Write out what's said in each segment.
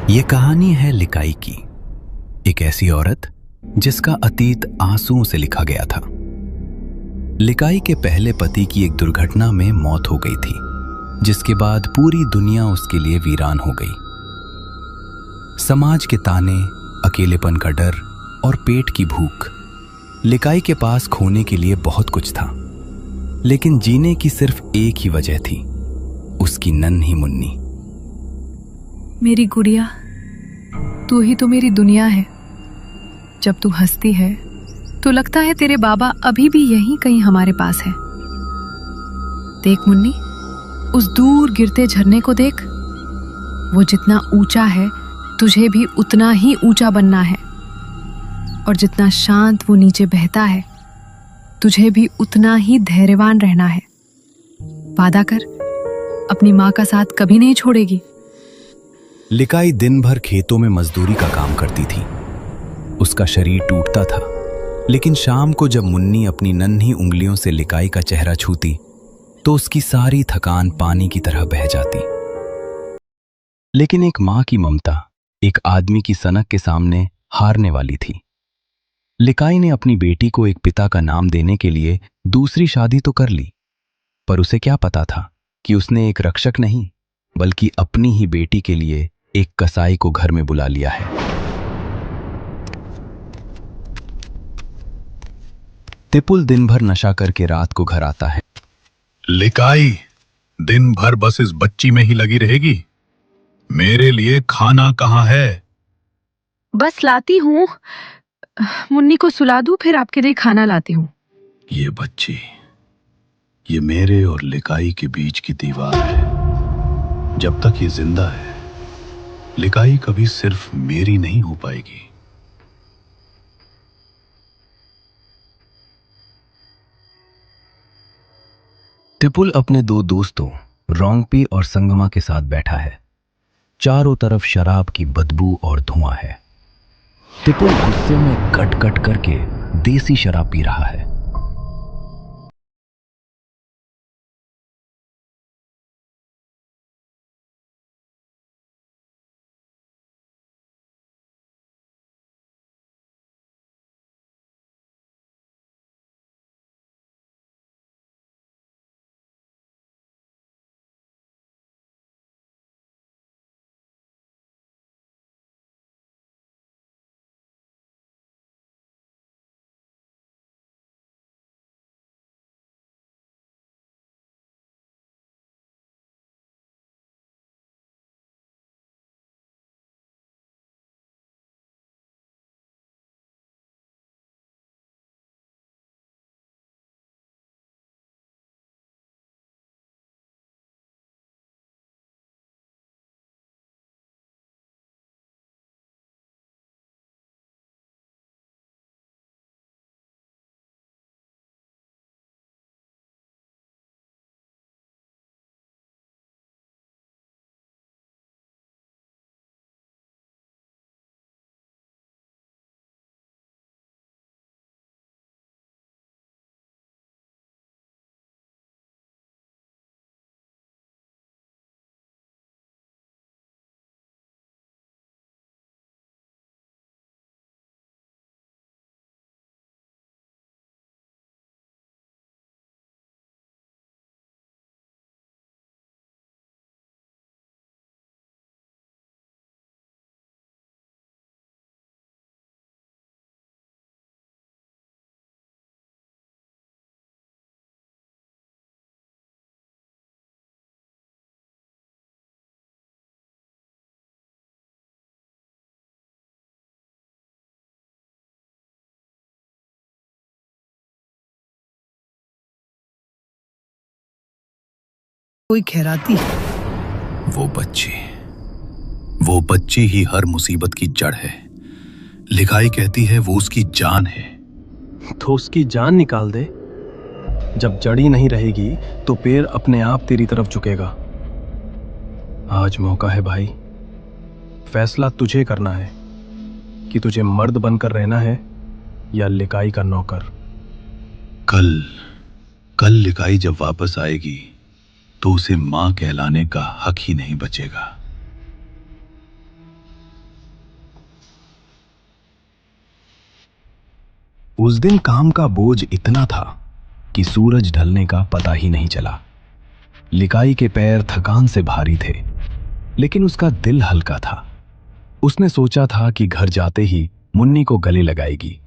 ये कहानी है लिकाई की, एक ऐसी औरत जिसका अतीत आंसुओं से लिखा गया था। लिकाई के पहले पति की एक दुर्घटना में मौत हो गई थी, जिसके बाद पूरी दुनिया उसके लिए वीरान हो गई। समाज के ताने, अकेलेपन का डर और पेट की भूख। लिकाई के पास खोने के लिए बहुत कुछ था, लेकिन जीने की सिर्फ एक ही वजह थी, उसकी नन्ही मुन्नी। मेरी गुड़िया, तू ही तो मेरी दुनिया है। जब तू हंसती है तो लगता है तेरे बाबा अभी भी यहीं कहीं हमारे पास है। देख मुन्नी, उस दूर गिरते झरने को देख। वो जितना ऊंचा है, तुझे भी उतना ही ऊंचा बनना है। और जितना शांत वो नीचे बहता है, तुझे भी उतना ही धैर्यवान रहना है। वादा कर, अपनी माँ का साथ कभी नहीं छोड़ेगी। लिकाई दिन भर खेतों में मजदूरी का काम करती थी। उसका शरीर टूटता था, लेकिन शाम को जब मुन्नी अपनी नन्ही उंगलियों से लिकाई का चेहरा छूती तो उसकी सारी थकान पानी की तरह बह जाती। लेकिन एक माँ की ममता एक आदमी की सनक के सामने हारने वाली थी। लिकाई ने अपनी बेटी को एक पिता का नाम देने के लिए दूसरी शादी तो कर ली, पर उसे क्या पता था कि उसने एक रक्षक नहीं, बल्कि अपनी ही बेटी के लिए एक कसाई को घर में बुला लिया है। तिपुल दिन भर नशा करके रात को घर आता है। लिकाई, दिन भर बस इस बच्ची में ही लगी रहेगी। मेरे लिए खाना कहाँ है? बस लाती हूँ। मुन्नी को सुला दूं, फिर आपके लिए खाना लाती हूँ। ये बच्ची, ये मेरे और लिकाई के बीच की दीवार है। जब तक ये जिंदा है, लिकाई कभी सिर्फ मेरी नहीं हो पाएगी। तिपुल अपने दो दोस्तों रोंगपी और संगमा के साथ बैठा है। चारों तरफ शराब की बदबू और धुआं है। तिपुल गुस्से में कट कट करके देसी शराब पी रहा है। कोई खैराती है। वो बच्ची ही हर मुसीबत की जड़ है। लिकाई कहती है वो उसकी जान है। तो उसकी जान निकाल दे। जब जड़ी नहीं रहेगी तो पेड़ अपने आप तेरी तरफ झुकेगा। आज मौका है भाई, फैसला तुझे करना है कि तुझे मर्द बनकर रहना है या लिकाई का नौकर। कल लिकाई जब वापस आएगी तो उसे मां कहलाने का हक ही नहीं बचेगा। उस दिन काम का बोझ इतना था कि सूरज ढलने का पता ही नहीं चला। लिकाई के पैर थकान से भारी थे, लेकिन उसका दिल हल्का था। उसने सोचा था कि घर जाते ही मुन्नी को गले लगाएगी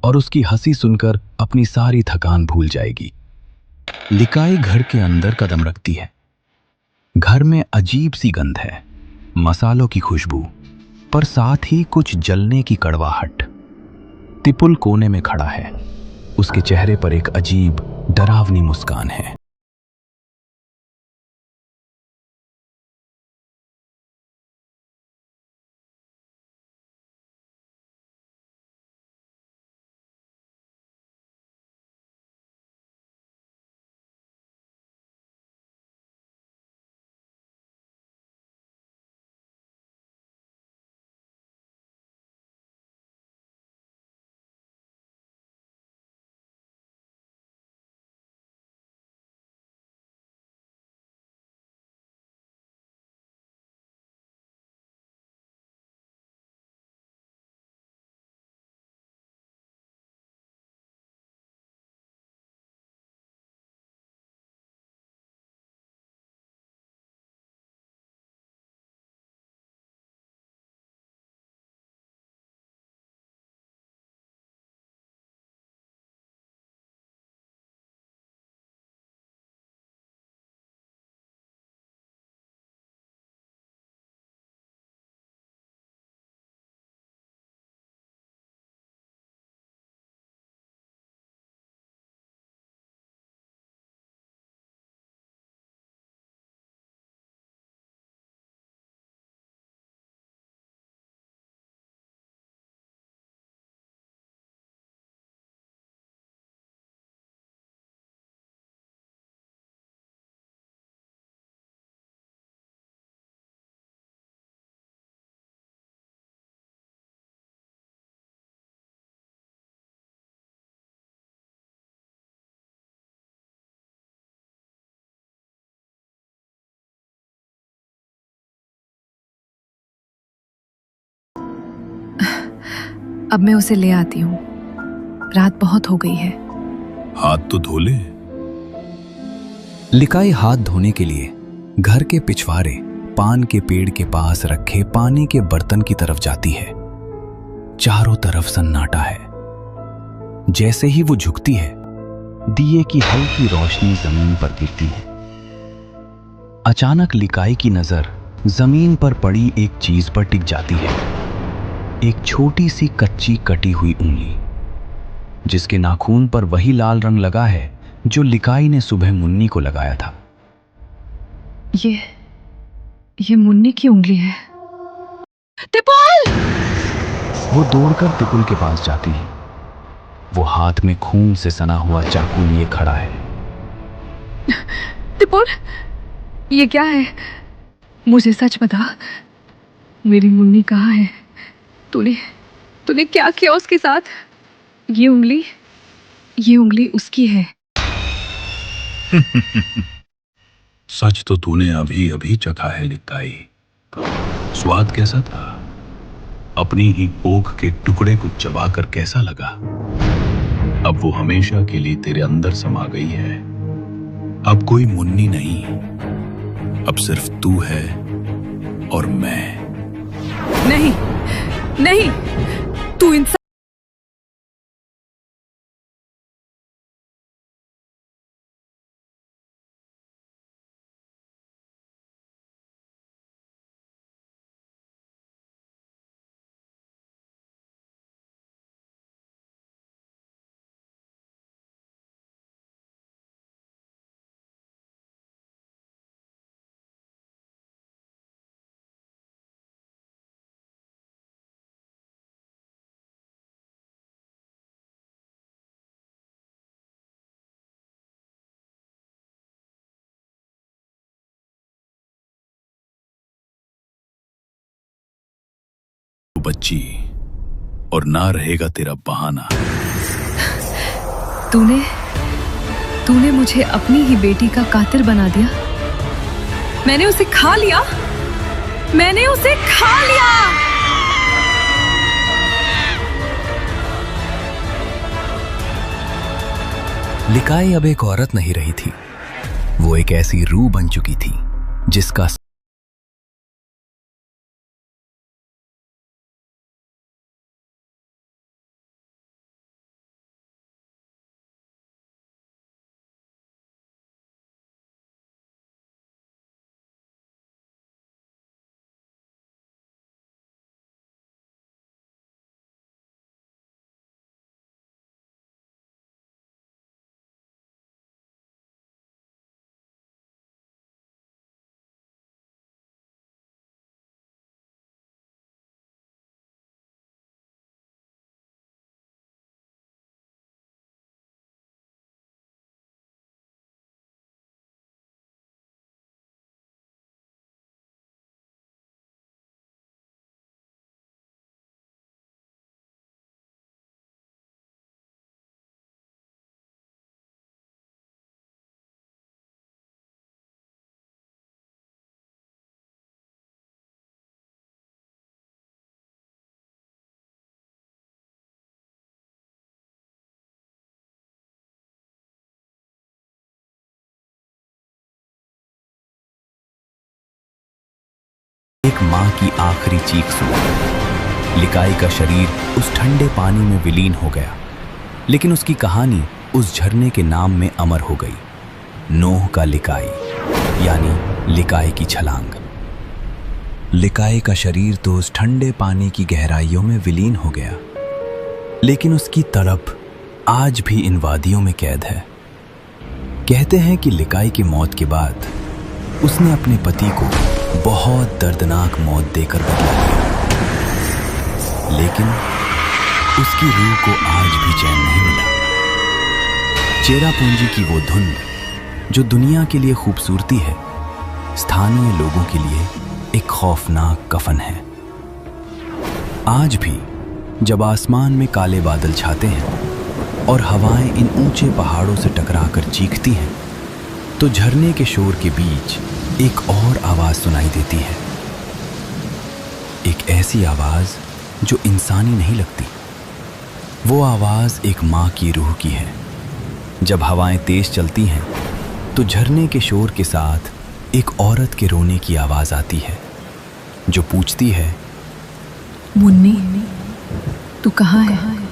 और उसकी हंसी सुनकर अपनी सारी थकान भूल जाएगी। लिकाई घर के अंदर कदम रखती है। घर में अजीब सी गंध है, मसालों की खुशबू, पर साथ ही कुछ जलने की कड़वाहट। तिपुल कोने में खड़ा है। उसके चेहरे पर एक अजीब डरावनी मुस्कान है। अब मैं उसे ले आती हूँ, रात बहुत हो गई है। हाथ तो धो ले। लिकाई हाथ धोने के लिए घर के पिछवाड़े पान के पेड़ के पास रखे पानी के बर्तन की तरफ जाती है। चारों तरफ सन्नाटा है। जैसे ही वो झुकती है, दिए की हल्की रोशनी जमीन पर गिरती है। अचानक लिकाई की नजर जमीन पर पड़ी एक चीज पर टिक जाती है। एक छोटी सी कच्ची कटी हुई उंगली, जिसके नाखून पर वही लाल रंग लगा है जो लिकाई ने सुबह मुन्नी को लगाया था। ये मुन्नी की उंगली है। तिपुल! वो दौड़कर तिपुल के पास जाती है। वो हाथ में खून से सना हुआ चाकू लिए खड़ा है। तिपुल, ये क्या है? मुझे सच बता, मेरी मुन्नी कहाँ है? तूने क्या किया उसके साथ? ये उंगली उसकी है। सच तो तूने अभी अभी चखा है लिकाई। स्वाद कैसा था? अपनी ही कोख के टुकड़े को चबाकर कैसा लगा? अब वो हमेशा के लिए तेरे अंदर समा गई है। अब कोई मुन्नी नहीं, अब सिर्फ तू है और मैं। नहीं, तू इंसान। बच्ची, और ना रहेगा तेरा बहाना। तूने मुझे अपनी ही बेटी का कातिल बना दिया। मैंने उसे खा लिया। लिकाई अब एक औरत नहीं रही थी, वो एक ऐसी रूह बन चुकी थी जिसका एक मां की आखिरी चीख सुनी। लिकाई का शरीर उस ठंडे पानी में विलीन हो गया, लेकिन उसकी कहानी उस झरने के नाम में अमर हो गई, नोह का लिकाई, यानी लिकाई की छलांग। लिकाई का शरीर तो उस ठंडे पानी की गहराइयों में विलीन हो गया, लेकिन उसकी तड़प आज भी इन वादियों में कैद है। कहते हैं कि लिकाई की मौत के बाद उसने अपने पति को बहुत दर्दनाक मौत देकर बदला लिया, लेकिन उसकी रूह को आज भी चैन नहीं मिला। चेरापूंजी की वो धुन जो दुनिया के लिए खूबसूरती है, स्थानीय लोगों के लिए एक खौफनाक कफन है। आज भी जब आसमान में काले बादल छाते हैं और हवाएं इन ऊंचे पहाड़ों से टकराकर चीखती हैं, तो झरने के शोर के बीच एक और आवाज सुनाई देती है, एक ऐसी आवाज जो इंसानी नहीं लगती। वो आवाज एक मां की रूह की है। जब हवाएं तेज चलती हैं तो झरने के शोर के साथ एक औरत के रोने की आवाज आती है, जो पूछती है, मुन्नी, तू कहाँ है?